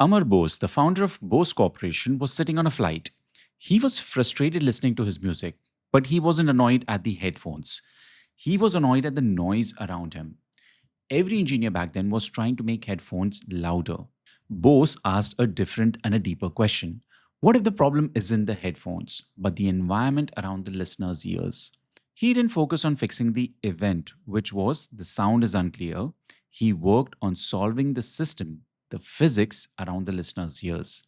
Amar Bose, the founder of Bose Corporation, was sitting on a flight. He was frustrated listening to his music, but he wasn't annoyed at the headphones. He was annoyed at the noise around him. Every engineer back then was trying to make headphones louder. Bose asked a different and a deeper question. What if the problem isn't the headphones, but the environment around the listener's ears? He didn't focus on fixing the event, which was the sound is unclear. He worked on solving the system, the physics around the listener's ears.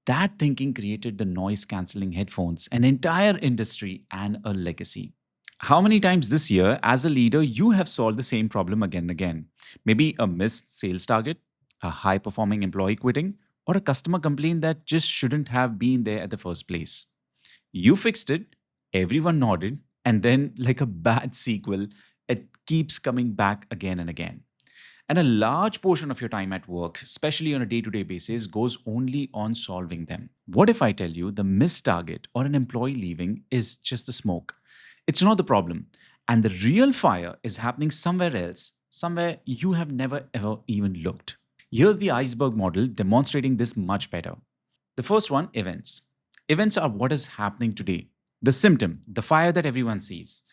That thinking created the noise cancelling headphones, an entire industry, and a legacy. How many times this year, as a leader, you have solved the same problem again and again? Maybe a missed sales target, a high performing employee quitting, or a customer complaint that just shouldn't have been there at the first place. You fixed it, everyone nodded, and then, like a bad sequel, it keeps coming back again and again. And a large portion of your time at work, especially on a day to day basis, goes only on solving them. What if I tell you the missed target or an employee leaving is just the smoke? It's not the problem. And the real fire is happening somewhere else, somewhere you have never ever even looked. Here's the iceberg model demonstrating this much better. The first one, events. Events are what is happening today. The symptom, the fire that everyone sees.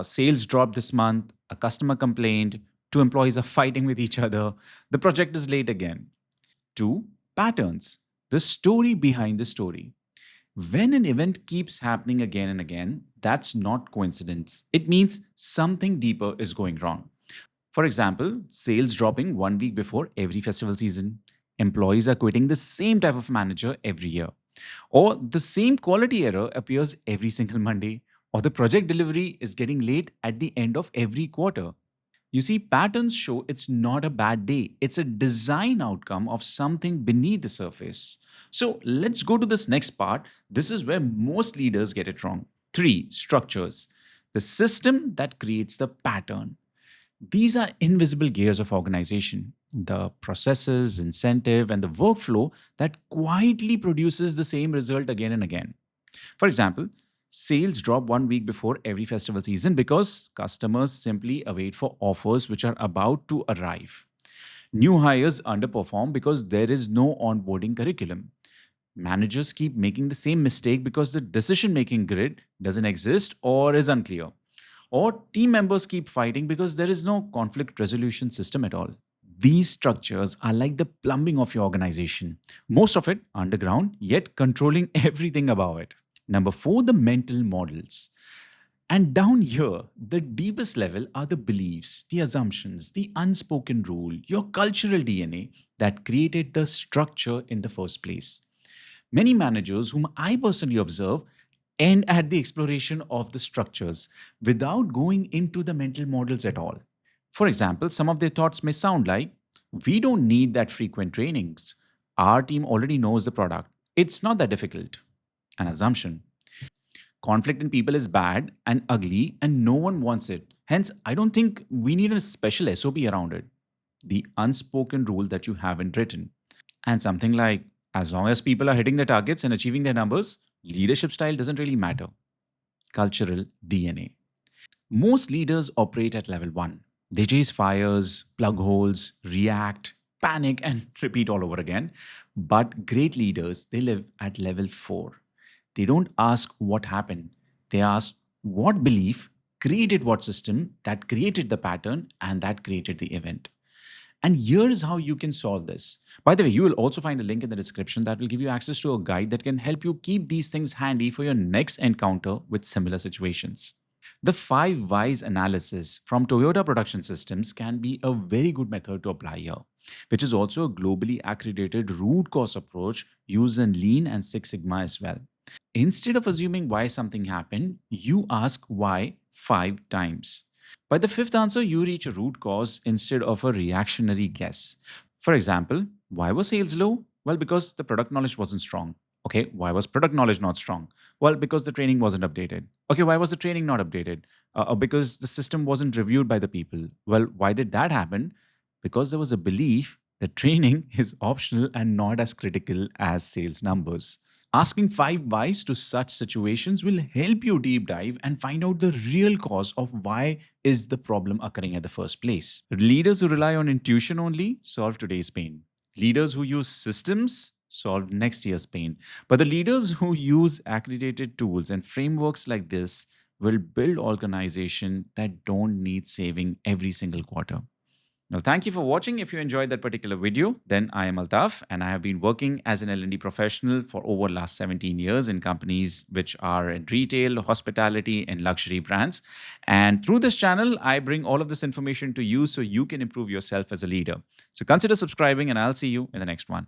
Sales dropped this month, a customer complained, two employees are fighting with each other, the project is late again. Two, patterns, the story behind the story. When an event keeps happening again and again, that's not coincidence. It means something deeper is going wrong. For example, sales dropping 1 week before every festival season. Employees are quitting the same type of manager every year. Or the same quality error appears every single Monday. Or the project delivery is getting late at the end of every quarter. You see, patterns show it's not a bad day. It's a design outcome of something beneath the surface. So let's go to this next part. This is where most leaders get it wrong. Three, structures. The system that creates the pattern. These are invisible gears of organization, the processes, incentive, and the workflow that quietly produces the same result again and again. For example, sales drop 1 week before every festival season because customers simply await for offers which are about to arrive. New hires underperform because there is no onboarding curriculum. Managers keep making the same mistake because the decision making grid doesn't exist or is unclear. Or team members keep fighting because there is no conflict resolution system at all. These structures are like the plumbing of your organization, most of it underground, yet controlling everything above it. Number four, the mental models. And down here, the deepest level are the beliefs, the assumptions, the unspoken rule, your cultural DNA that created the structure in the first place. Many managers, whom I personally observe, end at the exploration of the structures without going into the mental models at all. For example, some of their thoughts may sound like, we don't need that frequent trainings. Our team already knows the product. It's not that difficult. An assumption. Conflict in people is bad and ugly, and no one wants it. Hence, I don't think we need a special SOP around it. The unspoken rule that you haven't written. And something like, as long as people are hitting their targets and achieving their numbers, leadership style doesn't really matter. Cultural DNA. Most leaders operate at level one. They chase fires, plug holes, react, panic, and repeat all over again. But great leaders, they live at level four. They don't ask what happened. They ask what belief created what system that created the pattern and that created the event. And here is how you can solve this. By the way, you will also find a link in the description that will give you access to a guide that can help you keep these things handy for your next encounter with similar situations. The 5 whys analysis from Toyota Production Systems can be a very good method to apply here, which is also a globally accredited root cause approach used in Lean and Six Sigma as well. Instead of assuming why something happened, you ask why 5 times. By the fifth answer, you reach a root cause instead of a reactionary guess. For example, why was sales low? Well, because the product knowledge wasn't strong. Okay, why was product knowledge not strong? Well, because the training wasn't updated. Okay, why was the training not updated? Because the system wasn't reviewed by the people. Well, why did that happen? Because there was a belief that training is optional and not as critical as sales numbers. Asking 5 whys to such situations will help you deep dive and find out the real cause of why is the problem occurring at the first place. Leaders who rely on intuition only solve today's pain. Leaders who use systems solve next year's pain. But the leaders who use accredited tools and frameworks like this will build organizations that don't need saving every single quarter. Well, thank you for watching. If you enjoyed that particular video, then I am Altaf, and I have been working as an L&D professional for over last 17 years in companies which are in retail, hospitality, and luxury brands. And through this channel, I bring all of this information to you so you can improve yourself as a leader. So consider subscribing, and I'll see you in the next one.